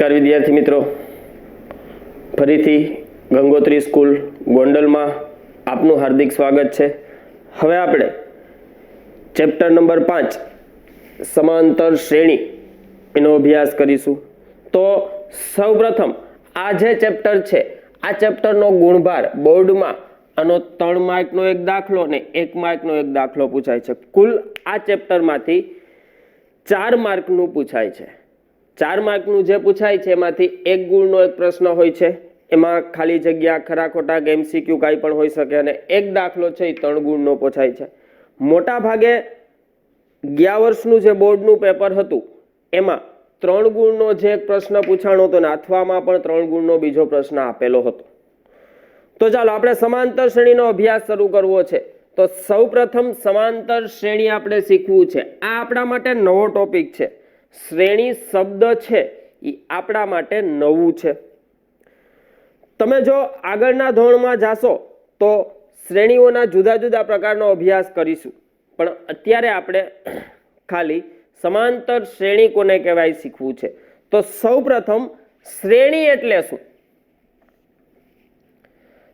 નમસ્કાર વિદ્યાર્થી મિત્રો, ફરીથી ગંગોત્રી સ્કૂલ ગોંડલમાં આપનું હાર્દિક સ્વાગત છે। હવે આપણે ચેપ્ટર નંબર 5 સમાંતર શ્રેણી એનો અભ્યાસ કરીશું। તો સૌપ્રથમ આ જે ચેપ્ટર છે આ ચેપ્ટરનો ગુણભાર બોર્ડમાં આનો 3 માર્કનો એક દાખલો અને 1 માર્કનો એક દાખલો પૂછાય છે। કુલ આ ચેપ્ટરમાંથી 4 માર્કનું પૂછાય છે। 4 માર્કનું જે પૂછાય છે એમાંથી 1 ગુણનો એક પ્રશ્ન હોય છે, એમાં ખાલી જગ્યા ખરા ખોટા એમસીક્યુ કાંઈ પણ હોઈ શકે, અને એક દાખલો છે એ 3 ગુણનો પૂછાય છે। મોટા ભાગે ગયા વર્ષનું જે બોર્ડનું પેપર હતું એમાં 3 ગુણનો જે એક પ્રશ્ન પૂછાણો હતો ને અથવામાં પણ 3 ગુણનો બીજો પ્રશ્ન આપેલો હતો। તો ચાલો આપણે સમાંતર શ્રેણીનો અભ્યાસ શરૂ કરવો છે। તો સૌપ્રથમ સમાંતર શ્રેણી આપણે શીખવું છે। આ આપણા માટે નવો ટોપિક છે। શ્રેણી શબ્દ છે એ આપણા માટે નવું છે। તમે જો આગળના ધોરણમાં જાશો તો શ્રેણીઓના જુદા જુદા પ્રકારનો અભ્યાસ કરીશું, પણ અત્યારે આપણે ખાલી સમાંતર શ્રેણી કોને કહેવાય શીખવું છે। તો સૌપ્રથમ શ્રેણી એટલે શું?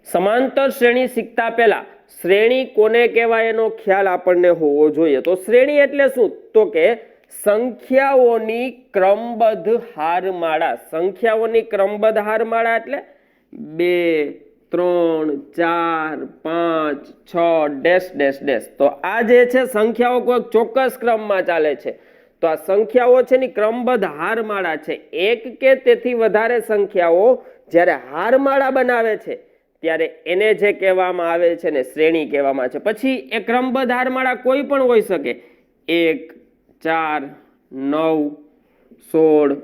સમાંતર શ્રેણી શીખતા પહેલા શ્રેણી કોને કહેવાય એનો ખ્યાલ આપણને હોવો જોઈએ। તો શ્રેણી એટલે શું? તો કે સંખ્યાઓની ક્રમબદ્ધ હારમાળા। સંખ્યાઓની ક્રમબદ્ધ હારમાળા એટલે 2, 3, 4, 5, 6 ડેશ ડેશ ડેશ। તો આ જે છે સંખ્યાઓ કોઈ ચોક્કસ ક્રમમાં ચાલે છે। તો આ સંખ્યાઓ છે ની ક્રમબદ્ધ હારમાળા છે। એક કે તેથી વધારે સંખ્યાઓ જ્યારે હારમાળા બનાવે છે ત્યારે એને જે કહેવામાં આવે છે ને શ્રેણી કહેવામાં છે। પછી એ ક્રમબદ્ધ હારમાળા કોઈ પણ હોઈ શકે, 1, 4, 9, 16,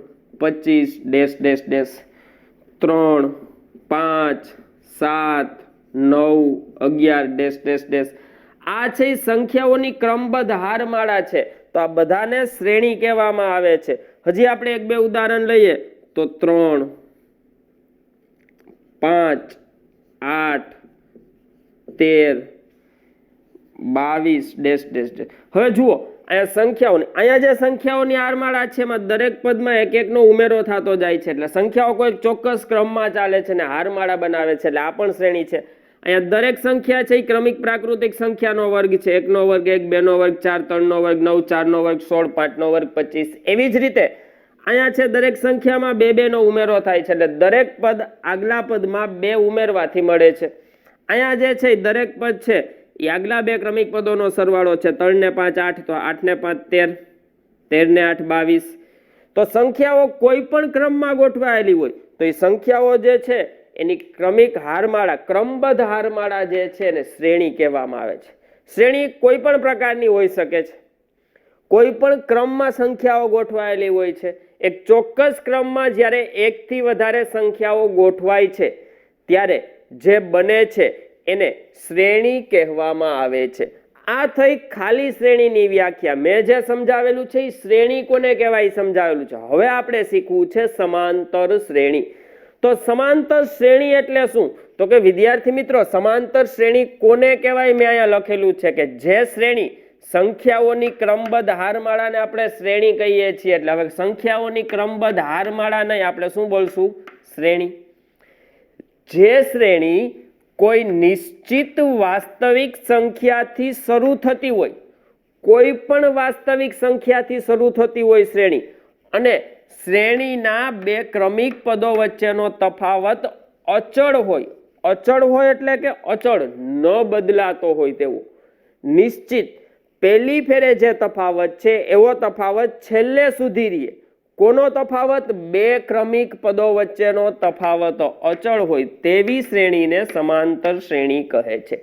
25 dash dash dash, 3, 5, 7, 9, 11 dash dash dash. આ છે સંખ્યાઓની ક્રમબદ્ધ હારમાળા છે। તો આ બધાને શ્રેણી કહેવામાં આવે છે। હજી આપણે 1-2 ઉદાહરણ લઈએ તો 3, 5, 8, 13, 22 ડેશ ડેશ ડેશ। હવે જુઓ અહીંયા સંખ્યાઓની, અહીંયા જે સંખ્યાઓની હારમાળા છે એમાં દરેક પદમાં એક એકનો ઉમેરો થતો જાય છે, એટલે સંખ્યાઓ કોઈ ચોક્કસ ક્રમમાં ચાલે છે ને હારમાળા બનાવે છે, એટલે આ પણ શ્રેણી છે। અહીંયા દરેક સંખ્યા છે એ ક્રમિક પ્રાકૃતિક સંખ્યાનો વર્ગ છે। 1 નો વર્ગ, 1 2 નો વર્ગ, 4 3 નો વર્ગ, 9 4 નો વર્ગ, 16 5 નો વર્ગ, 25। એવી જ રીતે અહીંયા છે દરેક સંખ્યામાં 2 2 નો ઉમેરો થાય છે, એટલે દરેક પદ આગલા પદમાં 2 ઉમેરવાથી મળે છે। અહીંયા જે છે દરેક પદ છે એ આગલા 2 ક્રમિક પદોનો સરવાળો છે। 3 ને 5 8, તો 8 ને 5 13, 13 ને 8 22। તો સંખ્યાઓ કોઈ પણ ક્રમમાં ગોઠવાયેલી હોય તો એ સંખ્યાઓ જે છે એની ક્રમિક હારમાળા, ક્રમબદ્ધ હારમાળા જે છે એને શ્રેણી કહેવામાં આવે છે। શ્રેણી કોઈ પણ પ્રકારની હોઈ શકે છે, કોઈ પણ ક્રમમાં સંખ્યાઓ ગોઠવાયેલી હોય છે। એક ચોક્કસ ક્રમમાં જ્યારે 1 થી વધારે સંખ્યાઓ ગોઠવાય છે ત્યારે જે બને છે એને શ્રેણી કહેવામાં આવે છે। આ થઈ ખાલી શ્રેણીની વ્યાખ્યા। મેં જે સમજાવેલું છે એ શ્રેણી કોને કહેવાય સમજાવેલું છે। હવે આપણે શીખવું છે સમાંતર શ્રેણી। તો સમાંતર શ્રેણી એટલે શું? તો કે વિદ્યાર્થી મિત્રો, સમાંતર શ્રેણી કોને કહેવાય મેં અહીંયા લખેલું છે કે જે શ્રેણી સંખ્યાઓની ક્રમબદ્ધ હારમાળાને આપણે શ્રેણી કહીએ છીએ। એટલે હવે સંખ્યાઓની ક્રમબદ્ધ હારમાળા નહીં, આપણે શું બોલશું? શ્રેણી। જે શ્રેણી કોઈ નિશ્ચિત વાસ્તવિક સંખ્યાથી શરૂ થતી હોય, કોઈ પણ વાસ્તવિક સંખ્યાથી શરૂ થતી હોય શ્રેણી, અને શ્રેણીના 2 ક્રમિક પદો વચ્ચેનો તફાવત અચળ હોય। અચળ હોય એટલે કે અચળ, ન બદલાતો હોય તેવું, નિશ્ચિત પહેલી ફેરે જે તફાવત છે એવો તફાવત છેલ્લે સુધી રહે। કોનો તફાવત? 2 ક્રમિક પદો વચ્ચેનો તફાવત અચળ હોય તેવી શ્રેણીને સમાંતર શ્રેણી કહે છે।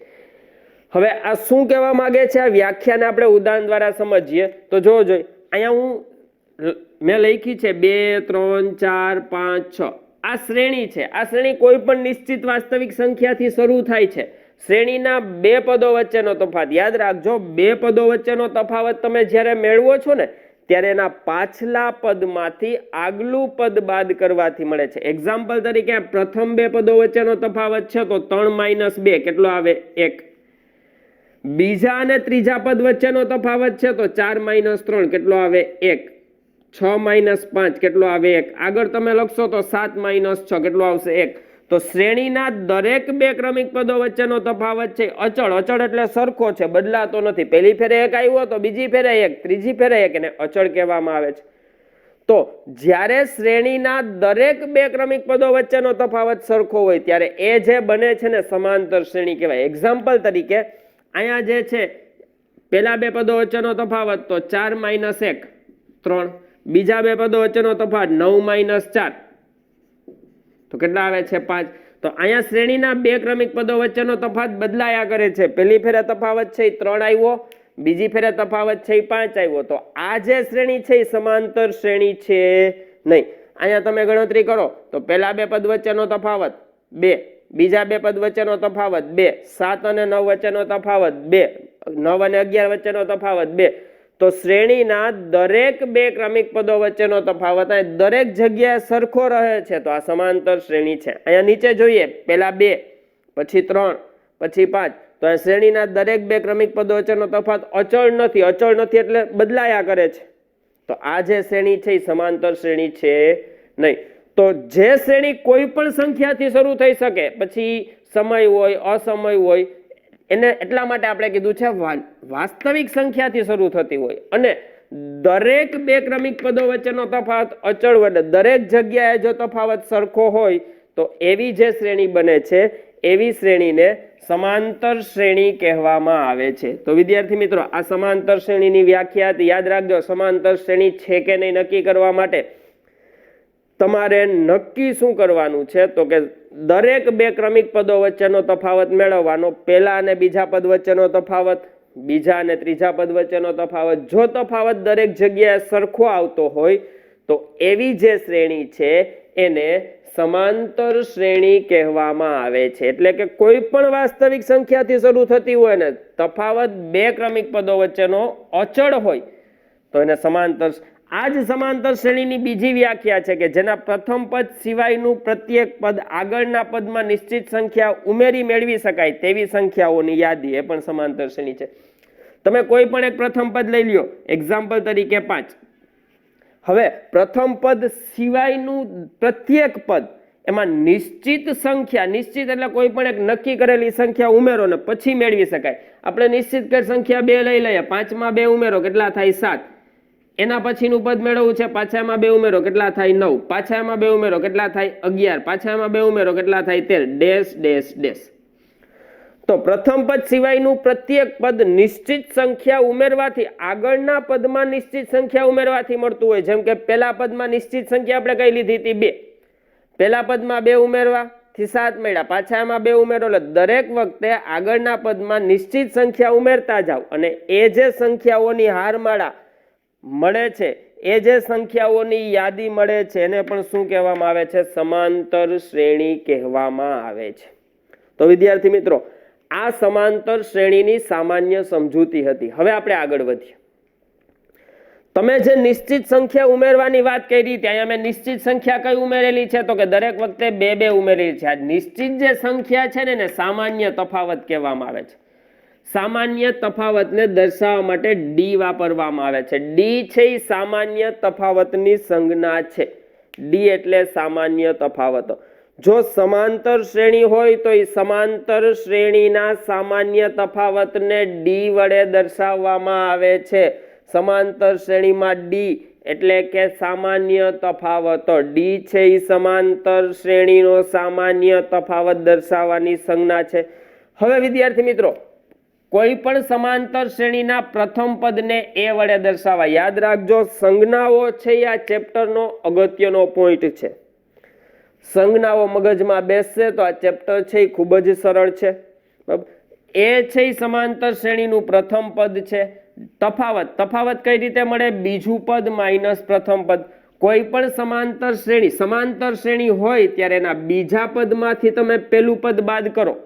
હવે આ શું કહેવા માંગે છે? આ વ્યાખ્યાને આપણે ઉદાહરણ દ્વારા સમજીએ તો જોજો, અહીંયા મેં લખી છે 2, 3, 4, 5, 6 આ શ્રેણી છે। આ શ્રેણી કોઈ પણ નિશ્ચિત વાસ્તવિક સંખ્યાથી શરૂ થાય છે। શ્રેણીના 2 પદો વચ્ચેનો તફાવત, યાદ રાખજો, 2 પદો વચ્ચેનો તફાવત તમે જ્યારે મેળવો છો ને ત્યારે એના પાછલા પદમાંથી આગલું પદ બાદ કરવાથી મળે છે। એક્ઝામ્પલ તરીકે પ્રથમ 2 પદો વચ્ચેનો તફાવત છે તો 3 - 2 કેટલો આવે? 1। બીજા અને ત્રીજા પદ વચ્ચેનો તફાવત છે તો 4 - 3 કેટલો આવે? 1। 6 માઇનસ 5 કેટલો આવે 1. આગળ તમે લખશો તો 7 માઇનસ 6 કેટલો આવશે 1. તો શ્રેણીના દરેક બે ક્રમિક પદો વચ્ચેનો તફાવત છે અચળ. અચળ એટલે સરખો છે, બદલાતો નથી. પહેલી ફેરે 1 આવ્યો તો બીજી ફેરે 1, ત્રીજી ફેરે 1, એને અચળ કહેવામાં આવે છે. તો જ્યારે શ્રેણીના દરેક બે ક્રમિક પદો વચ્ચેનો તફાવત સરખો હોય ત્યારે એ જે બને છે ને સમાંતર શ્રેણી કહેવાય. એક્ઝામ્પલ તરીકે અહીંયા જે છે પેલા બે પદો વચ્ચેનો તફાવત તો 4 માઇનસ 1 3, બીજા બે પદો વચ્ચેનો તફાવત 9 માઇનસ 4 તો કેટલા આવે છે 5. તો અહીંયા શ્રેણીના બે ક્રમિક પદો વચ્ચેનો તફાવત બદલાયા કરે છે. પહેલી ફેરે તફાવત છે 3 આવ્યો, બીજી ફેરે તફાવત છે 5 આવ્યો. તો આ જે શ્રેણી છે એ સમાંતર શ્રેણી છે નહીં. અહીંયા તમે ગણતરી કરો તો પહેલા બે પદ વચ્ચેનો તફાવત 2, બીજા બે પદ વચ્ચેનો તફાવત 2, 7 અને 9 વચ્ચેનો તફાવત 2, 9 અને 11 વચ્ચેનો તફાવત 2. તો શ્રેણીના દરેક બે ક્રમિક પદો વચ્ચેનો તફાવત દરેક જગ્યાએ સરખો રહે છે તો આ સમાંતર શ્રેણી છે. અહીંયા નીચે જોઈએ પહેલા 2, પછી 3, પછી 5. તો આ શ્રેણીના દરેક બે ક્રમિક પદો વચ્ચેનો તફાવત અચળ નથી. અચળ નથી એટલે બદલાયા કરે છે. તો આ જે શ્રેણી છે એ સમાંતર શ્રેણી છે નહીં. તો જે શ્રેણી કોઈ પણ સંખ્યાથી શરૂ થઈ શકે, પછી સમય હોય અસમય હોય, એને એટલા માટે આપણે કીધું છે વાસ્તવિક સંખ્યાથી શરૂ થતી હોય અને દરેક બે ક્રમિક પદો વચ્ચેનો તફાવત અચળ હોય, દરેક જગ્યાએ જો તફાવત સરખો હોય તો એવી જે શ્રેણી બને છે એવી શ્રેણીને સમાંતર શ્રેણી કહેવામાં આવે છે. તો વિદ્યાર્થી મિત્રો, આ સમાંતર શ્રેણીની વ્યાખ્યા યાદ રાખજો. સમાંતર શ્રેણી છે કે નહીં નક્કી કરવા માટે તમારે નક્કી શું કરવાનું છે તો કે દરેક બે ક્રમિક પદો વચ્ચેનો તફાવત મેળવવાનો. પહેલા અને બીજા પદ વચ્ચેનો તફાવત, બીજા અને ત્રીજા પદ વચ્ચેનો તફાવત. જો તફાવત દરેક જગ્યાએ સરખો આવતો હોય તો એવી જે શ્રેણી છે એને સમાંતર શ્રેણી કહેવામાં આવે છે. એટલે કે કોઈ પણ વાસ્તવિક સંખ્યાથી શરૂ થતી હોય ને તફાવત બે ક્રમિક પદો વચ્ચેનો અચળ હોય તો એને સમાંતર. આ જ સમાંતર શ્રેણીની બીજી વ્યાખ્યા છે કે જેના પ્રથમ પદ સિવાયનું પ્રત્યેક પદ આગળના પદમાં નિશ્ચિત સંખ્યા ઉમેરી મેળવી શકાય તેવી સંખ્યાઓની યાદી, એ પણ સમાંતર શ્રેણી છે. તમે કોઈ પણ એક પ્રથમ પદ લઈ લ્યો, એક્ઝામ્પલ તરીકે 5. હવે પ્રથમ પદ સિવાયનું પ્રત્યેક પદ એમાં નિશ્ચિત સંખ્યા, નિશ્ચિત એટલે કોઈ પણ એક નક્કી કરેલી સંખ્યા ઉમેરો ને પછી મેળવી શકાય. આપણે નિશ્ચિત કરેલ સંખ્યા 2 લઈ લઈએ, 5માં 2 ઉમેરો કેટલા થાય 7. એના પછીનું પદ મેળવવું છે, પાછા એમાં 2 ઉમેરો કેટલા થાય 9, પાછા એમાં 2 ઉમેરો કેટલા થાય 11, પાછા એમાં 2 ઉમેરો કેટલા થાય 13. Dash dash dash. તો પ્રથમ પદ સિવાયનું પ્રત્યેક પદ નિશ્ચિત સંખ્યા ઉમેરવાથી આગળના પદમાં નિશ્ચિત સંખ્યા ઉમેરવાથી મળતું હોય. જેમ કે પહેલા પદમાં નિશ્ચિત સંખ્યા આપણે કઈ લીધી હતી 2, પહેલા પદમાં 2 ઉમેરવાથી 7 મળ્યા, પાછા એમાં 2 ઉમેરો. એટલે દરેક વખતે આગળના પદમાં નિશ્ચિત સંખ્યા ઉમેરતા જાવ અને એ જે સંખ્યાઓની હારમાળા મળે છે, એ જે સંખ્યાઓની યાદી મળે છે એને પણ શું કહેવામાં આવે છે? સમાંતર શ્રેણી કહેવામાં આવે છે. તો વિદ્યાર્થી મિત્રો, આ સમાંતર શ્રેણીની સામાન્ય સમજૂતી હતી. હવે આપણે આગળ વધીએ. તમે જે નિશ્ચિત સંખ્યા ઉમેરવાની વાત કરી ત્યાં મેં નિશ્ચિત સંખ્યા કઈ ઉમેરેલી છે તો કે દરેક વખતે 2 ઉમેરેલી છે. આ નિશ્ચિત જે સંખ્યા છે ને એને સામાન્ય તફાવત કહેવામાં આવે છે. સામાન્ય તફાવતને દર્શાવવા માટે ડી વાપરવામાં આવે છે. ડી છે એ સામાન્ય તફાવતની સંજ્ઞા છે. ડી એટલે સામાન્ય તફાવતો. જો સમાંતર શ્રેણી હોય તો એ સમાંતર શ્રેણીના સામાન્ય તફાવતને ડી વડે દર્શાવવામાં આવે છે. સમાંતર શ્રેણીમાં ડી એટલે કે સામાન્ય તફાવતો. ડી છે એ સમાંતર શ્રેણીનો સામાન્ય તફાવત દર્શાવવાની સંજ્ઞા છે. હવે વિદ્યાર્થી મિત્રો, કોઈ પણ સમાંતર શ્રેણીના પ્રથમ પદને એ વડે દર્શાવાય. યાદ રાખજો, સંજ્ઞાઓ છે આ ચેપ્ટરનો અગત્યનો પોઈન્ટ છે. સંજ્ઞાઓ મગજમાં બેસશે તો આ ચેપ્ટર છે એ ખૂબ જ સરળ છે. એ છે એ સમાંતર શ્રેણીનું પ્રથમ પદ છે. તફાવત કઈ રીતે મળે? બીજું પદ માઇનસ પ્રથમ પદ. કોઈ પણ સમાંતર શ્રેણી હોય ત્યારે એના બીજા પદમાંથી તમે પેલું પદ બાદ કરો.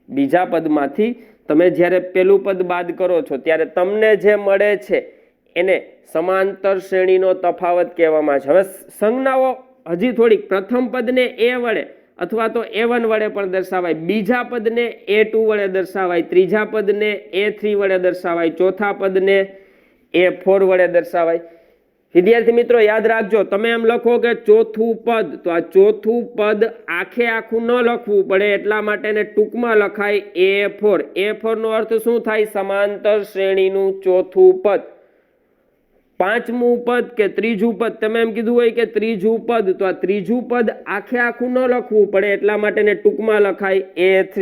બીજા પદમાંથી તમે જ્યારે પેલું પદ બાદ કરો છો ત્યારે તમને જે મળે છે એને સમાંતર શ્રેણીનો તફાવત કહેવામાં આવે છે. હવે સંજ્ઞાઓ હજી થોડીક, પ્રથમ પદને એ વડે અથવા તો A1 વડે પણ દર્શાવાય, બીજા પદને A2 વડે દર્શાવાય, ત્રીજા પદને A3 વડે દર્શાવાય, ચોથા પદને A4 વડે દર્શાવાય. વિદ્યાર્થી મિત્રો યાદ રાખજો, તમે એમ લખો કે ચોથું પદ, તો આ ચોથું પદ આખે આખું ન લખવું પડે એટલા માટે એને ટૂંકમાં લખાય A4. A4 નો અર્થ શું થાય? સમાંતર શ્રેણીનું ચોથું પદ. પાંચમું પદ કે ત્રીજું પદ, તમે એમ કીધું હોય કે ત્રીજું પદ, તો આ ત્રીજું પદ આખે આખું ન લખવું પડે એટલા માટે એને ટૂંકમાં લખાય A3.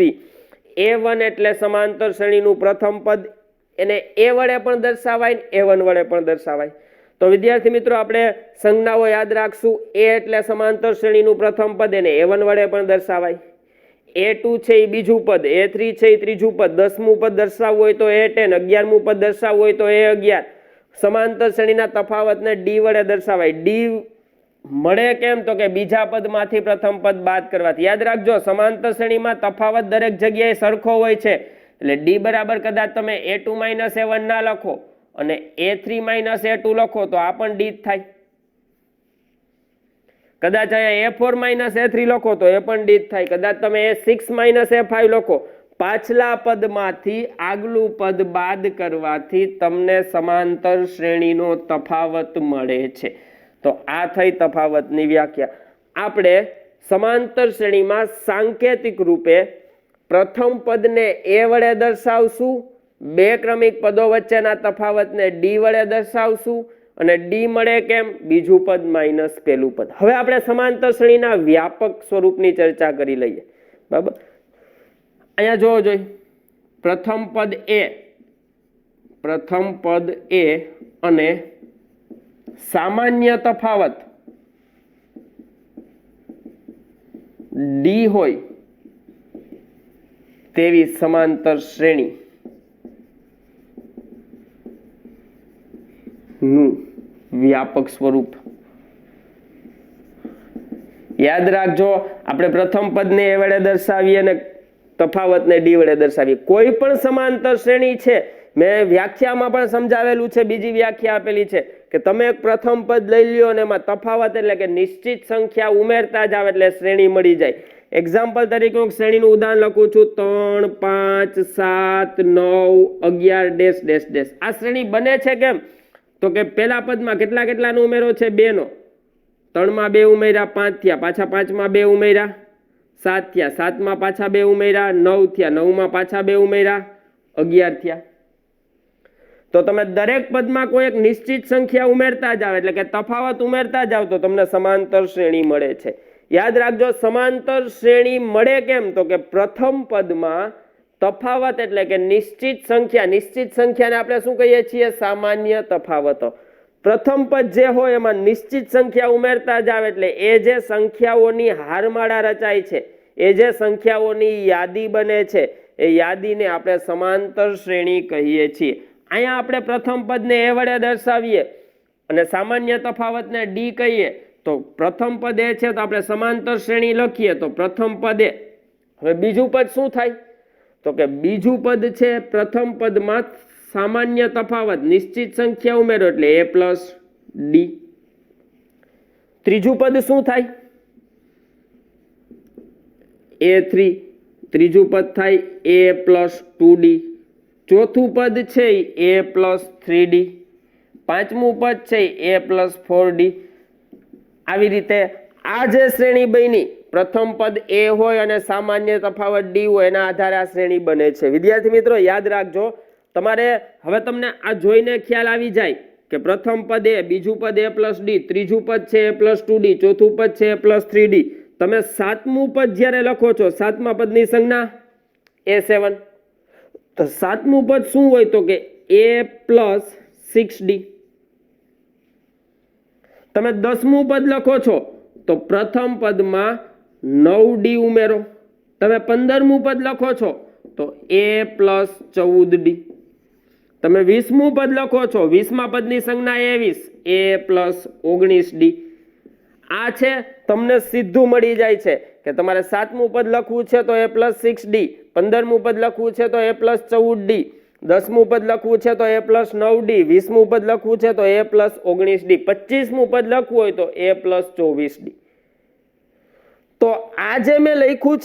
A1 એટલે સમાંતર શ્રેણીનું પ્રથમ પદ, એને A વડે પણ દર્શાવાય ને A1 વડે પણ દર્શાવાય. તો વિદ્યાર્થી મિત્રો આપણે સંજ્ઞાઓ યાદ રાખશું. A એટલે સમાંતર શ્રેણીનું પ્રથમ પદ, એને A1 વડે પણ દર્શાવાય. A2 છે એ બીજું પદ, A3 છે એ ત્રીજું પદ, 10મું પદ દર્શાવવું હોય તો A10, 11મું પદ દર્શાવવું હોય તો A11. સમાંતર શ્રેણીના તફાવતને D વડે દર્શાવાય. D મળે કેમ? તો કે બીજા પદમાંથી પ્રથમ પદ બાદ કરવાથી. યાદ રાખજો, સમાંતર શ્રેણીમાં તફાવત દરેક જગ્યાએ સરખો હોય છે, એટલે D બરાબર કદાચ તમે A2 - A1 ના લખો અને A3 - A2 લખો તો આ પણ D જ થાય. કદાચ અહીંયા A4 - A3 લખો તો એ પણ D જ થાય. કદાચ તમે A6 - A5 લખો, પાછલા પદમાંથી આગલું પદ બાદ કરવાથી તમને સમાંતર શ્રેણીનો તફાવત મળે છે. તો આ થઈ તફાવતની વ્યાખ્યા. આપણે સમાંતર શ્રેણીમાં સાંકેતિક રૂપે પ્રથમ પદને A વડે દર્શાવશું, બે ક્રમિક પદો વચ્ચેના તફાવતને D વડે દર્શાવશું અને D મળે કેમ? બીજું પદ માઇનસ પહેલું પદ. હવે આપણે સમાંતર શ્રેણીના વ્યાપક સ્વરૂપની ચર્ચા કરી લઈએ. બરાબર, અહીંયા જોવો જોઈએ, પ્રથમ પદ A અને સામાન્ય તફાવત D હોય તેવી સમાંતર શ્રેણી નું વ્યાપક સ્વરૂપ. યાદ રાખજો, આપણે પ્રથમ પદને A વડે દર્શાવીએ અને તફાવતને D વડે દર્શાવીએ. કોઈ પણ સમાંતર શ્રેણી છે, મેં વ્યાખ્યામાં પણ સમજાવેલું છે, બીજી વ્યાખ્યા આપેલી છે કે તમે એક પ્રથમ પદ લઈ લ્યો અને એમાં તફાવત એટલે કે નિશ્ચિત સંખ્યા ઉમેરતા જાવ એટલે શ્રેણી મળી જાય. એક્ઝામ્પલ તરીકે હું શ્રેણીનું ઉદાહરણ લખું છું, 3, 5, 7, 9, 11 ... આ શ્રેણી બને છે કેમ? તો કે પહેલા પદમાં કેટલાનો ઉમેરો છે? 2 નો. 3 માં 2 ઉમેર્યા, 5 થયા, પાછા 5 માં 2 ઉમેર્યા, 7 થયા, 7 માં પાછા 2 ઉમેર્યા, 9 થયા, 9 માં પાછા 2 ઉમેર્યા, 11 થયા. તો તમે દરેક પદમાં કોઈ એક નિશ્ચિત સંખ્યા ઉમેરતા જાવ એટલે કે તફાવત ઉમેરતા જાવ તો તમને સમાંતર શ્રેણી મળે છે. યાદ રાખજો, સમાંતર શ્રેણી મળે કેમ? તો કે પ્રથમ પદમાં તફાવત એટલે કે નિશ્ચિત સંખ્યાને આપણે શું કહીએ છીએ? સામાન્ય તફાવતો. પ્રથમ પદ જે હોય એમાં નિશ્ચિત સંખ્યા ઉમેરતા જાવ એટલે એ જે સંખ્યાઓની હારમાળા રચાય છે, એ જે સંખ્યાઓની યાદી બને છે, એ યાદીને આપણે સમાંતર શ્રેણી કહીએ છીએ. અહીંયા આપણે પ્રથમ પદને A વડે દર્શાવીએ અને સામાન્ય તફાવતને D કહીએ તો પ્રથમ પદ એ છે તો આપણે સમાંતર શ્રેણી લખીએ તો પ્રથમ પદ એ. હવે બીજું પદ શું થાય? તો કે બીજું પદ છે પ્રથમ પદમાં સામાન્ય તફાવત નિશ્ચિત સંખ્યા ઉમેરો એટલે A પ્લસ D. ત્રીજું પદ શું થાય? A3. ત્રીજું પદ થાય A પ્લસ 2D. ચોથું પદ છે A પ્લસ 3D. પાંચમું પદ છે A પ્લસ 4D. આવી રીતે આ જે શ્રેણી બની, પ્રથમ પદ A હોય અને સામાન્ય તફાવત D હોય, એના આધારે આ શ્રેણી બને છે. વિદ્યાર્થી મિત્રો યાદ રાખજો, તમારે હવે તમને આ જોઈને ખ્યાલ આવી જાય કે પ્રથમ પદ A, બીજું પદ A પ્લસ D, ત્રીજું પદ છે A પ્લસ 2D, ચોથું પદ છે A પ્લસ 3D. તમે સાતમું પદ જ્યારે લખો છો, સાતમા પદની સંજ્ઞા A7. તો સાતમું પદ શું હોય? તો કે A પ્લસ 6D. તમે 10મું પદ લખો છો તો પ્રથમ પદમાં 9D ઉમેરો. તમે 15મું પદ લખો છો તો A પ્લસ 14D. તમે 20મું પદ લખો છો, 20મા પદની સંજ્ઞા A20, A પ્લસ 19D. આ છે તમને સીધું મળી જાય છે કે તમારે 7મું પદ લખવું છે તો A પ્લસ 6D, 15મું પદ લખવું છે તો A પ્લસ 14D, 10મું પદ લખવું છે તો A પ્લસ 9D, 20મું પદ લખવું છે તો A પ્લસ 19D, 25મું પદ લખવું હોય તો A પ્લસ 24D. તો આ જે મેં લખ્યું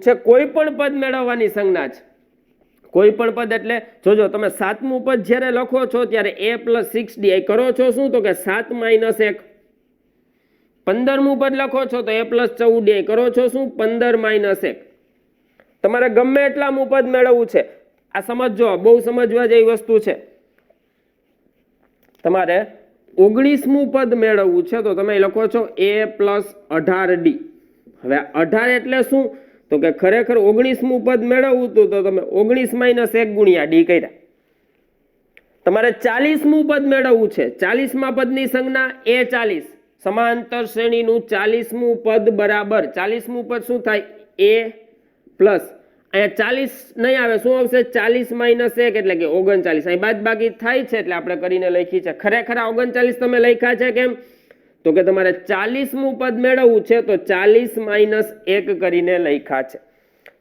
છે કોઈ પણ પદ મેળવવાની સંજ્ઞા છે. કોઈ પણ પદ એટલે જોજો તમે સાતમું પદ જ્યારે લખો છો ત્યારે a + 6d કરો છો શું તો કે 7 - 1. 15મું પદ લખો છો તો a + 14d કરો છો શું 15 - 1. તમારે ગમે એટલામું પદ મેળવવું છે, આ સમજો, બહુ સમજવા જેવી વસ્તુ છે. તમારે 19મું પદ મેળવવું છે તો તમે લખો છો a + 18d. હવે 18 એટલે શું તો કે ખરેખર 19મું પદ મેળવવું હતું તો તમે 19 - 1 × d કર્યા. તમારે 40મું પદ મેળવવું છે, 40મા પદની સંજ્ઞા a40. સમાંતર શ્રેણીનું 40મું પદ બરાબર 40મું પદ શું થાય a પ્લસ અહીંયા 40 નહીં આવે, શું આવશે 40 - 1 એટલે કે 39. અહીં બાદબાકી થાય છે એટલે આપણે કરીને લખી છે. ખરેખર 39 તમે લખ્યા છે કેમ તો કે તમારે 40મું પદ મેળવવું છે તો 40 - 1 કરીને લખ્યા છે.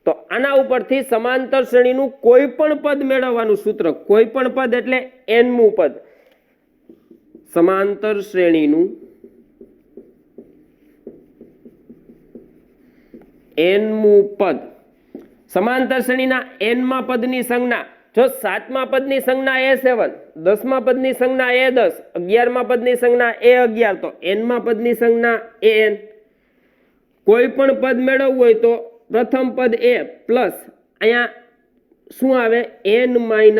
તો આના ઉપરથી સમાંતર શ્રેણીનું કોઈ પણ પદ મેળવવાનું સૂત્ર, કોઈ પણ પદ એટલે nમું પદ, સમાંતર શ્રેણીનું nમું પદ, સમાંતર શ્રેણીના nમા પદની સંજ્ઞા, જો 7મા પદની સંજ્ઞા a7, 10મા પદની સંજ્ઞા a10, 11મા પદની સંજ્ઞા a11, તો nમા પદની સંજ્ઞા an. કોઈ પણ પદ મેળવવું હોય તો પ્રથમ પદ a પ્લસ અહીંયા શું આવે n - 1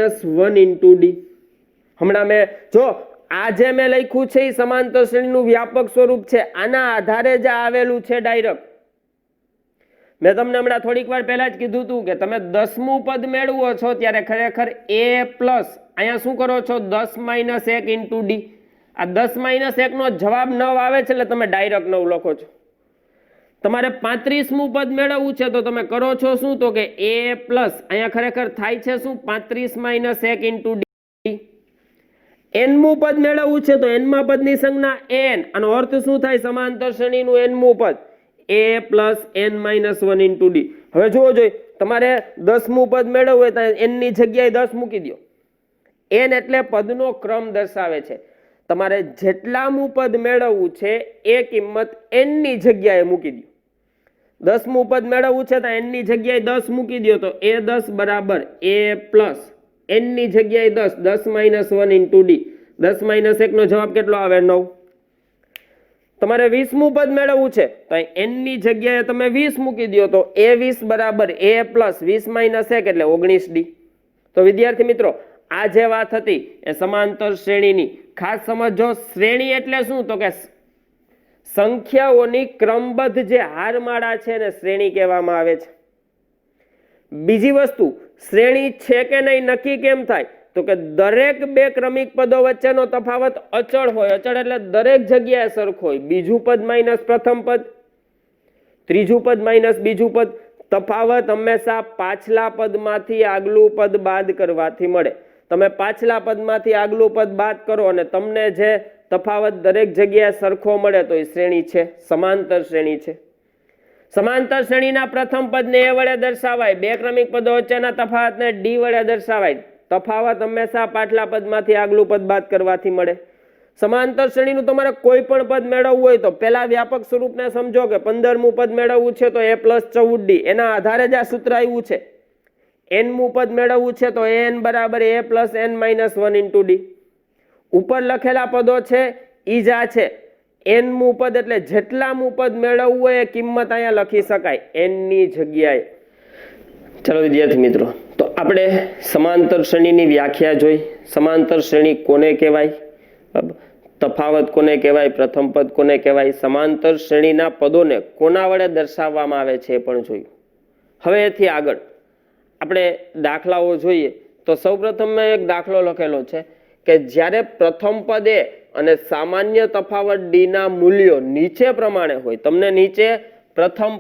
× d. હમણાં મેં જો આ જે મેં લખ્યું છે એ સમાંતર શ્રેણીનું વ્યાપક સ્વરૂપ છે, આના આધારે જ આવેલું છે ડાયરેક્ટ. મેં તમને હમણાં થોડીક વાર પહેલા જ કીધું હતું કે તમે 10મું પદ મેળવો છો ત્યારે ખરેખર a પ્લસ અહીંયા શું કરો છો 10 - 1 × d. આ 10 - 1 નો જવાબ 9 આવે છે એટલે તમે ડાયરેક્ટ 9 લખો છો. તમારે 35મું પદ મેળવવું છે તો તમે કરો છો શું તો કે a પ્લસ અહીંયા ખરેખર થાય છે શું 35 - 1 × d. nમું પદ મેળવવું છે તો nમા પદની સંજ્ઞા n. આનો અર્થ શું થાય સમાંતર શ્રેણીનું nમું પદ a + n - 1 × d. હવે જુઓ જોઈએ, તમારે 10મું પદ મેળવવું હોય તો n ની જગ્યાએ 10 મૂકી દો. n એટલે પદનો ક્રમ દર્શાવે છે. તમારે જેટલામું પદ મેળવવું છે એ કિંમત n ની જગ્યાએ મૂકી દો. 10મું પદ મેળવવું છે તો n ની જગ્યાએ 10 મૂકી દો તો a10 બરાબર a પ્લસ n ની જગ્યાએ 10, 10 - 1 × d. 10 - 1 નો જવાબ કેટલો આવે 9. તમારે 20મું પદ મેળવવું છે તો n ની જગ્યાએ તમે 20 મૂકી દો તો a20 બરાબર a પ્લસ 20 - 1 એટલે 19d. તો વિદ્યાર્થી મિત્રો, આ જે વાત હતી એ સમાંતર શ્રેણીની. ખાસ સમજો, શ્રેણી એટલે શું તો કે સંખ્યાઓની ક્રમબદ્ધ જે હારમાળા છે ને શ્રેણી કહેવામાં આવે છે. બીજી વસ્તુ, શ્રેણી છે કે નહીં નક્કી કેમ થાય તો કે દરેક બે ક્રમિક પદો વચ્ચેનો તફાવત અચળ હોય. અચળ એટલે દરેક જગ્યાએ સરખો હોય. બીજું પદ માઇનસ પ્રથમ પદ, ત્રીજું પદ માઇનસ બીજું પદ. તફાવત હંમેશા પાછલા પદમાંથી આગલું પદ બાદ કરવાથી મળે. તમે પાછલા પદમાંથી આગલું પદ બાદ કરો અને તમને જે તફાવત દરેક જગ્યાએ સરખો મળે તો એ શ્રેણી છે, સમાંતર શ્રેણી છે. સમાંતર શ્રેણીના પ્રથમ પદને a વડે દર્શાવાય, બે ક્રમિક પદો વચ્ચેના તફાવતને d વડે દર્શાવાય. તફાવત હંમેશા પાછલા પદમાંથી આગલું પદ બાદ કરવાથી મળે. સમાંતર શ્રેણીનું તમારે કોઈ પણ પદ મેળવવું હોય તો પહેલા વ્યાપક સ્વરૂપને સમજો કે 15મું પદ મેળવવું છે તો a + 14d. એના આધારે જ આ સૂત્ર આવ્યું છે. nમું પદ મેળવવું છે તો an બરાબર a + n - 1 × d. ઉપર લખેલા પદો છે ઈ જ આ છે. nમું પદ એટલે જેટલામું પદ મેળવવું હોય એ કિંમત અહીંયા લખી શકાય n ની જગ્યાએ. ચલો વિદ્યાર્થી મિત્રો, તો આપણે સમાંતર શ્રેણીની વ્યાખ્યા જોઈ. સમાંતર શ્રેણી કોને કહેવાય, તફાવત કોને કહેવાય, પ્રથમ પદ કોને કહેવાય, સમાંતર શ્રેણીના પદોને કોના વડે દર્શાવવામાં આવે છે એ પણ જોયું. હવે એથી આગળ આપણે દાખલાઓ જોઈએ. તો સૌપ્રથમ મેં એક દાખલો લખેલો છે કે જ્યારે પ્રથમ પદ એ અને સામાન્ય તફાવત d ના મૂલ્યો નીચે પ્રમાણે હોય. તમને નીચે પ્રથમ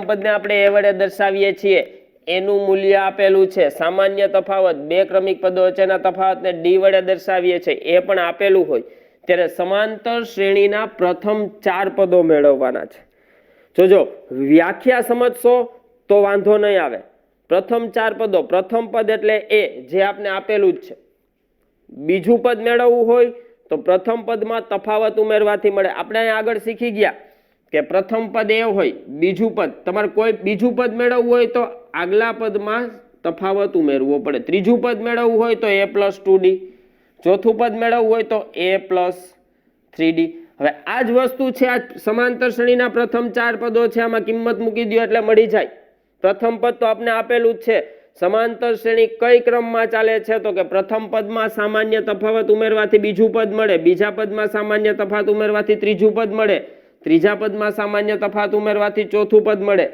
પદને આપણે a વડે દર્શાવીએ છીએ, એનું મૂલ્ય આપેલું છે. સામાન્ય તફાવત બે ક્રમિક પદો વચ્ચેના તફાવતને d વડે દર્શાવીએ છીએ એ પણ આપેલું હોય ત્યારે સમાંતર શ્રેણીના પ્રથમ 4 પદો મેળવવાના છે. જોજો વ્યાખ્યા સમજશો તો વાંધો નહીં આવે. પ્રથમ 4 પદો, પ્રથમ પદ એટલે a જે આપને આપેલું જ છે. બીજું પદ મેળવવું હોય તો પ્રથમ પદમાં તફાવત ઉમેરવાથી મળે. આપણે અહીં આગળ શીખી ગયા કે પ્રથમ પદ એ હોય, બીજું પદ તમારે કોઈ બીજું પદ મેળવવું હોય તો આગલા પદમાં તફાવત ઉમેરવો પડે. ત્રીજું પદ મેળવવું હોય તો a પ્લસ 2d, ચોથું પદ મેળવવું હોય તો a પ્લસ 3d. હવે આ જ વસ્તુ છે, આ સમાંતર શ્રેણીના પ્રથમ 4 પદો છે, આમાં કિંમત મૂકી દો એટલે મળી જાય. પ્રથમ પદ તો આપણે આપેલું જ છે. સમાંતર શ્રેણી કઈ ક્રમમાં ચાલે છે તો કે પ્રથમ પદમાં સામાન્ય તફાવત ઉમેરવાથી બીજું પદ મળે, બીજા પદમાં સામાન્ય તફાવત ઉમેરવાથી ત્રીજું પદ મળે, ત્રીજા પદમાં સામાન્ય તફાવત ઉમેરવાથી ચોથું પદ મળે.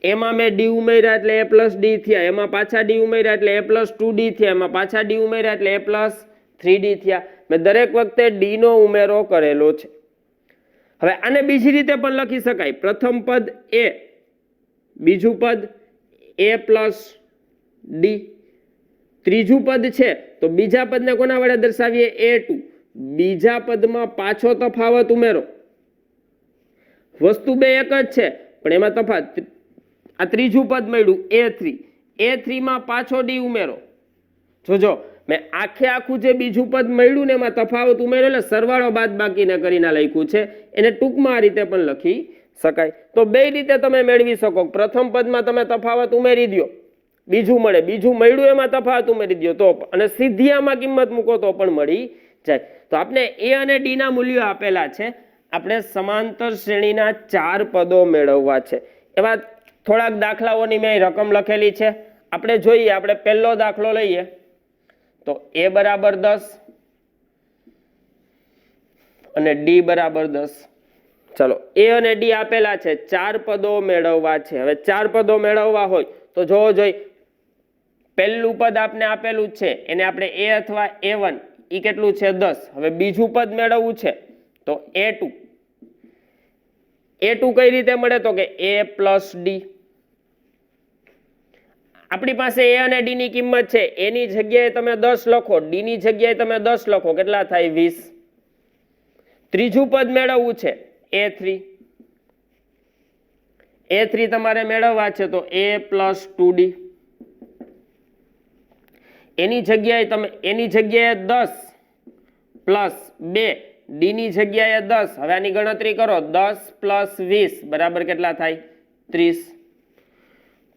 એમાં મેં ડી ઉમેર્યા એટલે a પ્લસ ડી થયા, એમાં પાછા ડી ઉમેર્યા એટલે a પ્લસ 2d થયા, એમાં પાછા ડી ઉમેર્યા એટલે a પ્લસ 3d થયા. મેં દરેક વખતે ડી નો ઉમેરો કરેલો છે. હવે આને બીજી રીતે પણ લખી શકાય. પ્રથમ પદ a, બીજું પદ a પ્લસ ડી, ત્રીજું પદ છે તો બીજા પદને કોના વડે દર્શાવીએ? a2. બીજા પદમાં પાછો તફાવત ઉમેરો. વસ્તુ બે એક જ છે પણ એમાં તફાવત. આ ત્રીજું પદ મળ્યું a3, a3 માં પાછો ડી ઉમેરો. જોજો મેં આખું જે બીજું પદ મળ્યું ને એમાં તફાવત ઉમેરો એટલે સરવાળો બાદબાકીને કરીને લખ્યું છે. એને ટૂંકમાં આ રીતે પણ લખી શકાય. તો બે રીતે તમે મેળવી શકો. પ્રથમ પદમાં તમે તફાવત ઉમેરી દો, બીજું મળે, બીજું મળ્યું એમાં તફાવત ઉમેરી દો તો, અને સીધી આમાં કિંમત મૂકો તો પણ મળી જાય. તો આપણે a અને d ના મૂલ્યો આપેલા છે. આપણે સમાંતર શ્રેણીના 4 પદો મેળવવા છે. એવા થોડાક દાખલાઓની મેં રકમ લખેલી છે. આપણે જોઈએ. આપણે પહેલો દાખલો લઈએ તો a બરાબર 10 અને d બરાબર 10. ચલો, a અને d આપેલા છે, 4 પદો મેળવવા છે. હવે 4 પદો મેળવવા હોય તો જોવો જોઈએ. પહેલું પદ આપણે આપેલું છે એને આપણે a અથવા a1 ઈ કેટલું છે? 10. હવે બીજું પદ મેળવવું છે તો a2. a2 કઈ રીતે મળે તો કે a પ્લસ d. આપણી પાસે a અને d ની કિંમત છે. a ની જગ્યાએ તમે 10 લખો, d ની જગ્યાએ તમે 10 લખો, કેટલા થાય? 20. ત્રીજું પદ મેળવવું છે a3. a3 તમારે મેળવવા છે તો a પ્લસ 2d. એની જગ્યાએ 10 પ્લસ 2, d ની જગ્યાએ 10. હવે આની ગણતરી કરો. 10 પ્લસ 20 બરાબર કેટલા થાય? 30.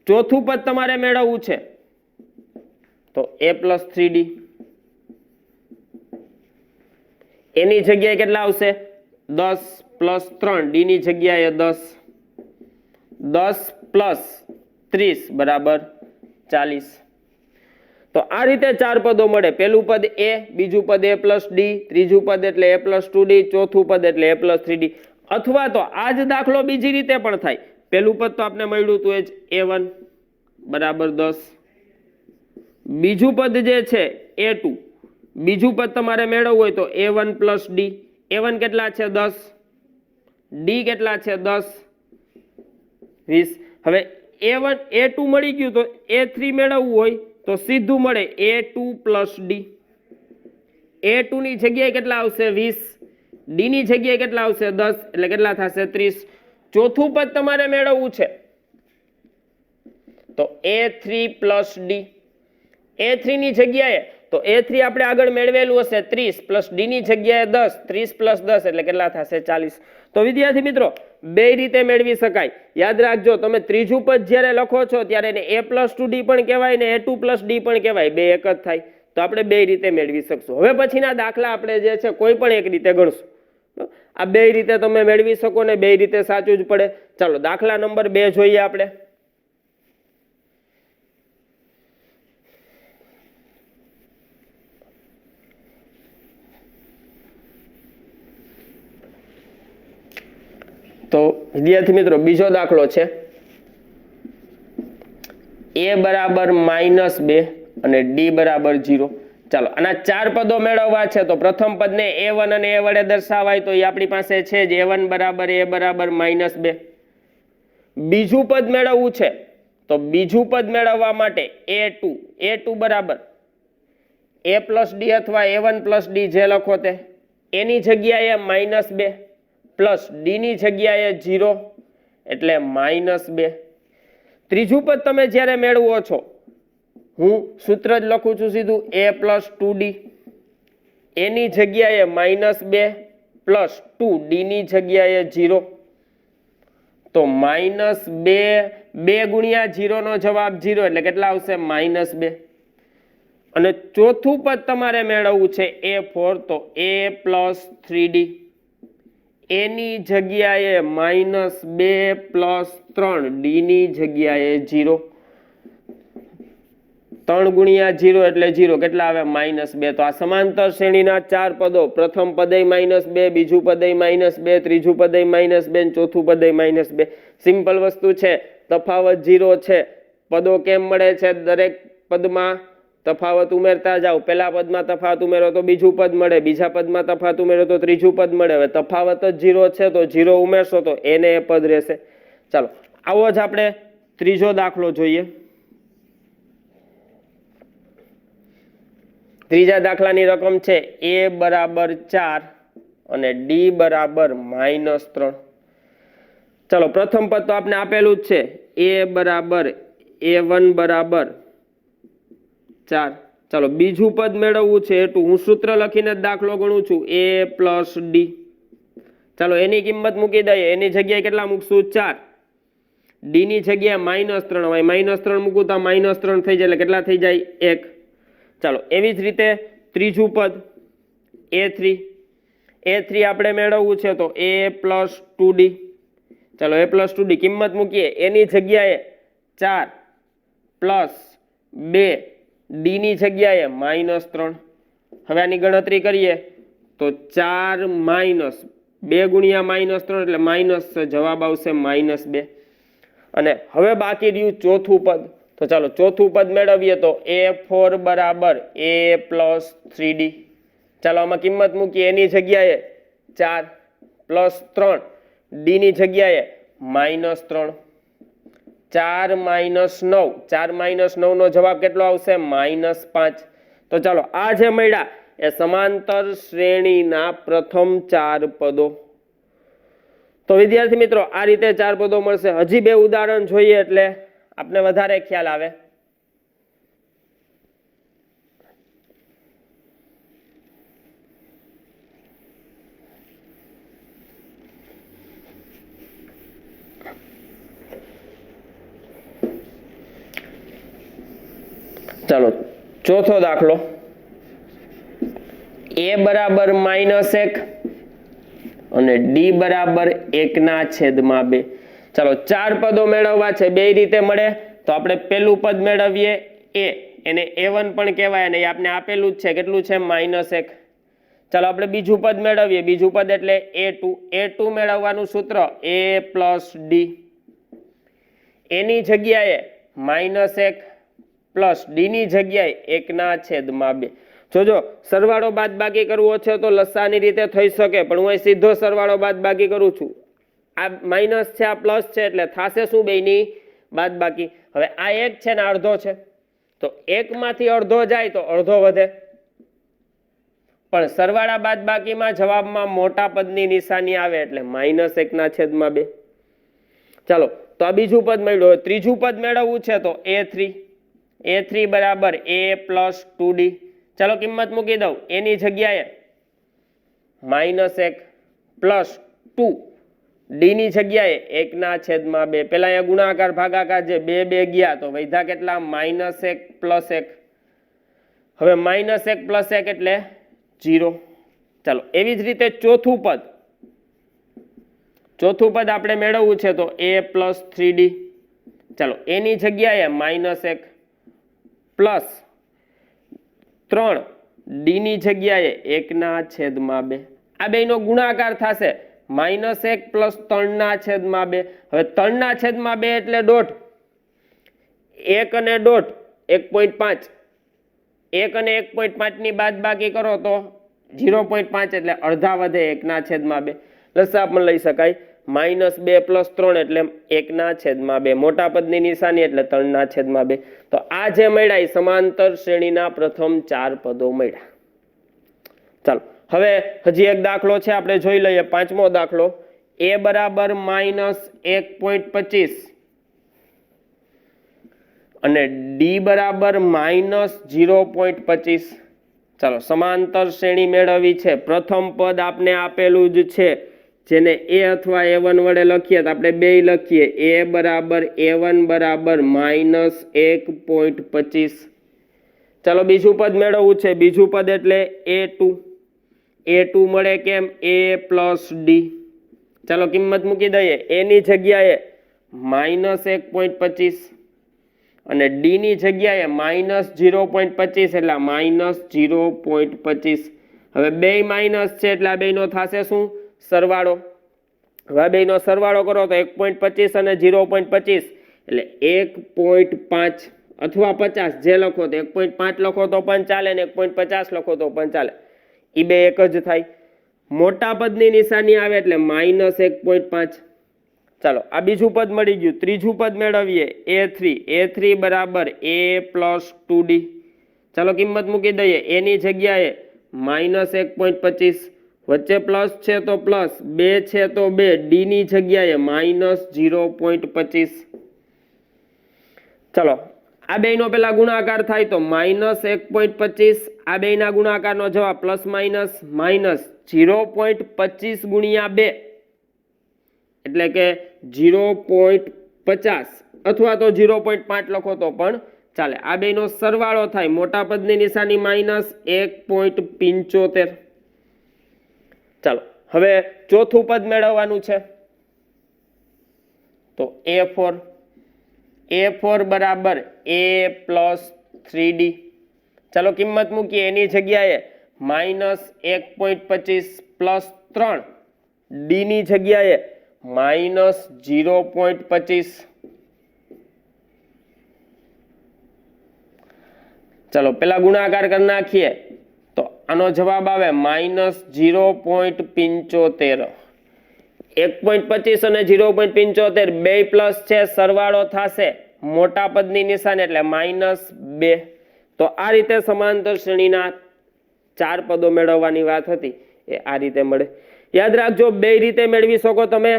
ચોથું પદ તમારે મેળવવું છે તો a પ્લસ 3d. એની જગ્યાએ કેટલા આવશે? 10 પ્લસ 3, d ની જગ્યાએ 10. 10 પ્લસ 30 બરાબર 40. તો આ રીતે 4 પદો મળે. પહેલું પદ a, બીજું પદ a પ્લસ d, ત્રીજું પદ એટલે a પ્લસ 2d, ચોથું પદ એટલે a પ્લસ 3d. અથવા તો આ જ દાખલો બીજી રીતે પણ થાય. પહેલું પદ તો આપણે મળ્યું હતું એ જ a1 બરાબર 10. બીજું પદ જે છે a2, બીજું પદ તમારે મેળવવું હોય તો a1 પ્લસ d. a1 કેટલા છે? 10. d કેટલા છે? 10. 20. હવે a2 મળી ગયું તો a3 મેળવવું હોય તો સીધું મળે a2 પ્લસ d. a2 ની જગ્યાએ કેટલા આવશે? 20. d ની જગ્યાએ કેટલા આવશે? 10. એટલે કેટલા થશે? 30. ચોથું પદ તમારે મેળવવું છે તો a3 પ્લસ d. a3 ની જગ્યાએ તો a3 આપણે આગળ મેળવેલું હશે 30 પ્લસ d ની જગ્યાએ 10. 30 પ્લસ 10 એટલે કેટલા થશે? 40. તો વિદ્યાર્થી મિત્રો, બે રીતે મેળવી શકાય. યાદ રાખજો, તમે ત્રીજું પદ જ્યારે લખો છો ત્યારે એને a પ્લસ 2d પણ કહેવાય ને a2 પ્લસ d પણ કહેવાય. બે એક જ થાય. તો આપણે બે રીતે મેળવી શકશું. હવે પછીના દાખલા આપણે જે છે કોઈ પણ એક રીતે ગણશું. આ બે રીતે તમે મેળવી શકો ને બે રીતે સાચું જ પડે. ચાલો દાખલા નંબર 2 જોઈએ આપણે. તો વિદ્યાર્થી મિત્રો, બીજો દાખલો છે a બરાબર -2 અને d બરાબર 0. ચાલો આના 4 પદો મેળવવા છે તો પ્રથમ પદને a1 અને a વડે દર્શાવાય તો એ આપણી પાસે છે જ a1 બરાબર a બરાબર -2. બીજું પદ મેળવવું છે તો બીજું પદ મેળવવા માટે a2 બરાબર a પ્લસ d અથવા a1 પ્લસ d જે લખો તે. એની જગ્યાએ -2 પ્લસ d ની જગ્યાએ 0 એટલે -2. ત્રીજું પદ તમે જ્યારે મેળવો છો, હું સૂત્ર જ લખું છું સીધું a પ્લસ 2d. એની જગ્યાએ -2 પ્લસ 2 d ની જગ્યાએ 0 તો -2 2 ગુણ્યા 0 નો જવાબ 0 એટલે કેટલા આવશે -2. અને ચોથું પદ તમારે મેળવવું છે a4 તો a + 3d એની જગ્યાએ -2 + 3 d ની જગ્યાએ 0. 3 ગુણ્યા 0 એટલે 0 કેટલા આવે -2. તો આ સમાંતર શ્રેણીના 4 પદો, પ્રથમ પદે -2, બીજું પદે -2, ત્રીજું પદે -2, ચોથું પદે -2. સિમ્પલ વસ્તુ છે, તફાવત 0 છે. પદો કેમ મળે છે? દરેક પદમાં તફાવત ઉમેરતા જાઓ. પહેલા પદમાં તફાવત ઉમેરો તો બીજું પદ મળે, બીજા પદમાં તફાવત ઉમેરો તો ત્રીજું પદ મળે. હવે તફાવત જ 0 છે તો 0 ઉમેરશો તો એને એ પદ રહેશે. ચાલો આવો જ આપણે ત્રીજો દાખલો જોઈએ. ત્રીજા દાખલાની રકમ છે a = 4 અને d = -3. ચાલો પ્રથમ પદ તો આપણે આપેલું જ છે, a = a1 = 4. ચાલો બીજું પદ મેળવવું છે a2. હું સૂત્ર લખીને જ દાખલો ગણું છું, a + d. ચાલો એની કિંમત મૂકી દઈએ. એની જગ્યાએ કેટલા મૂકશું? 4. d ની જગ્યાએ -3. હવે -3 મૂકું તો -3 થઈ જાય એટલે કેટલા થઈ જાય? 1. ચાલો એવી જ રીતે ત્રીજું પદ a3 આપણે મેળવવું છે તો a + 2d. ચાલો a + 2d કિંમત મૂકીએ. એની જગ્યાએ 4 + 2 d ની જગ્યાએ -3. હવે આની ગણતરી કરીએ તો 4 - 2 ગુણ્યા -3 એટલે માઇનસ, જવાબ આવશે -2. અને હવે બાકી રહ્યું ચોથું પદ. તો ચાલો ચોથું પદ મેળવીએ તો a4 = a + 3d. ચાલો આમાં કિંમત મૂકીએ. એની જગ્યાએ 4 + 3 d ની જગ્યાએ -3. 4 - 9. 4 - 9 નો જવાબ કેટલો આવશે? -5. તો ચાલો આ જે મળ્યા એ સમાંતર શ્રેણીના પ્રથમ 4 પદો. તો વિદ્યાર્થી મિત્રો આ રીતે 4 પદો મળશે. હજી 2 ઉદાહરણ જોઈએ એટલે આપને વધારે ખ્યાલ આવે. ચાલો ચોથો દાખલો, a = -1 અને d = 1/2. ચાલો 4 પદો મેળવવા છે. બે રીતે મળે તો આપણે પહેલું પદ મેળવીએ a, એને a1 પણ કહેવાય અને એ આપણે આપેલું જ છે. કેટલું છે? -1. ચાલો આપણે બીજું પદ મેળવીએ. બીજું પદ એટલે a2 મેળવવાનું સૂત્ર a + d. એની જગ્યાએ -1 + d ની જગ્યાએ 1/2. જોજો સરવાળો બાદબાકી કરવો છે તો લસાની રીતે થઈ શકે, પણ હું અહીં સીધો સરવાળો બાદબાકી કરું છું. આ માઇનસ છે, આ પ્લસ છે, એટલે થાશે શું? બેયની બાદબાકી. હવે આ 1 છે ને અડધો છે, તો 1 માંથી અડધો જાય તો અડધો વધે. પણ સરવાળા બાદબાકીમાં જવાબમાં મોટા પદની નિશાની આવે એટલે -1/2. ચાલો તો આ બીજું પદ મળ્યું. ત્રીજું પદ મેળવવું છે તો a3 = a + 2d. ચાલો કિંમત મૂકી દઉં. એની જગ્યાએ -1 + 2 d ની જગ્યાએ 1/2. પેલા અહીંયા ગુણાકાર ભાગાકાર જે 2 ગયા તો વૈધા કેટલા? -1 + 1. હવે -1 + 1 એટલે 0. ચાલો એવી જ રીતે ચોથું પદ આપણે મેળવવું છે તો a + 3d. ચાલો એની જગ્યાએ -1 + 3 d ની જગ્યાએ 1/2. આ બેયનો ગુણાકાર થશે -1 + 3/2. હવે 3/2 એટલે દોઢ. 1 અને દોઢ 1.5. 1 અને 1.5 ની બાદબાકી કરો તો 0.5 એટલે અડધા વધે 1/2. લસા પણ લઈ શકાય. -2 + 3 એટલે 1/2. મોટા પદની નિશાની એટલે 3/2. તો આ જે મળ્યા એ સમાંતર શ્રેણીના પ્રથમ 4 પદો મળ્યા. ચાલો હવે હજી એક દાખલો છે, આપણે જોઈ લઈએ. પાંચમો દાખલો, a = -1.25 અને d = -0.25. ચાલો સમાંતર શ્રેણી મેળવવી છે. પ્રથમ પદ આપને આપેલું જ છે જેને a અથવા a1 વડે લખીએ તો આપણે બે લખીએ a બરાબર a1 બરાબર -1.25. ચાલો બીજું પદ મેળવવું છે. બીજું પદ એટલે a2 મળે કેમ a પ્લસ ડી. ચાલો કિંમત મૂકી દઈએ. a ની જગ્યાએ -1.25 અને ડી ની જગ્યાએ -0.25 એટલે -0.25. હવે બે માઇનસ છે એટલે આ બેનો થશે શું? સરવાળો. હવે આ બેનો સરવાળો કરો તો 1.25 અને 0.25 એટલે 1.5 અથવા 50 જે લખો તો 1.5 લખો તો પણ ચાલે ને 1.50 લખો તો પણ ચાલે. એ બે એક જ થાય. મોટા પદની નિશાની આવે એટલે -1.5. ચાલો આ બીજું પદ મળી ગયું. ત્રીજું પદ મેળવીએ a3 બરાબર a પ્લસ 2d. ચાલો કિંમત મૂકી દઈએ. a ની જગ્યાએ -1.25 વચ્ચે પ્લસ છે તો પ્લસ, 2 છે તો 2, ડી ની જગ્યાએ -0.25. ચાલો આ બેનો પેલા ગુણાકાર થાય તો -1.25. આ બેના ગુણાકારનો જવાબ પ્લસ માઇનસ -0.25 ગુણ્યા 2 એટલે કે 0.50 અથવા તો 0.5 લખો તો પણ ચાલે. આ બેનો સરવાળો થાય. મોટા પદની નિશાની -1.75. ચાલો હવે ચોથું પદ મેળવવાનું છે. તો a4 બરાબર a પ્લસ 3d. ચાલો કિંમત મૂકીએ. એની જગ્યાએ -1.25 પ્લસ 3, ડી ની જગ્યાએ -0.25. ચાલો પેલા ગુણાકાર કરી નાખીએ તો આનો જવાબ આવે -0.75. 1.25 અને 0.75 બે પ્લસ છે, સરવાળો થશે મોટા પદની નિશાની એટલે -2. તો આ રીતે સમાંતર શ્રેણીના 4 પદો મેળવવાની વાત હતી એ આ રીતે મળે. યાદ રાખજો બે રીતે મેળવી શકો તમે.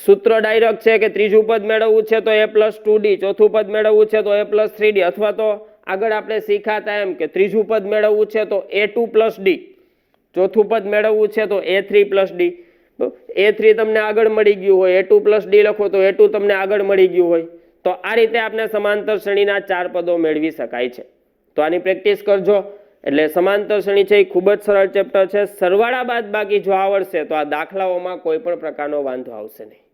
સૂત્ર ડાયરેક્ટ છે કે ત્રીજું પદ મેળવવું છે તો a પ્લસ 2d, ચોથું પદ મેળવવું છે તો a પ્લસ 3d, અથવા તો આગળ આપણે શીખાતા એમ કે ત્રીજું પદ મેળવવું છે તો a2 પ્લસ d, ચોથું પદ મેળવવું છે તો a3 પ્લસ d. a3 તમને આગળ મળી ગયું હોય, a2 પ્લસ d લખો તો a2 તમને આગળ મળી ગયું હોય. તો આ રીતે આપણે સમાંતર શ્રેણીના 4 પદો મેળવી શકાય છે. તો આની પ્રેક્ટિસ કરજો. એટલે સમાંતર શ્રેણી છે એ ખૂબ જ સરળ ચેપ્ટર છે. સરવાળા બાદ બાકી જો આવડશે તો આ દાખલાઓમાં કોઈ પણ પ્રકારનો વાંધો આવશે નહીં.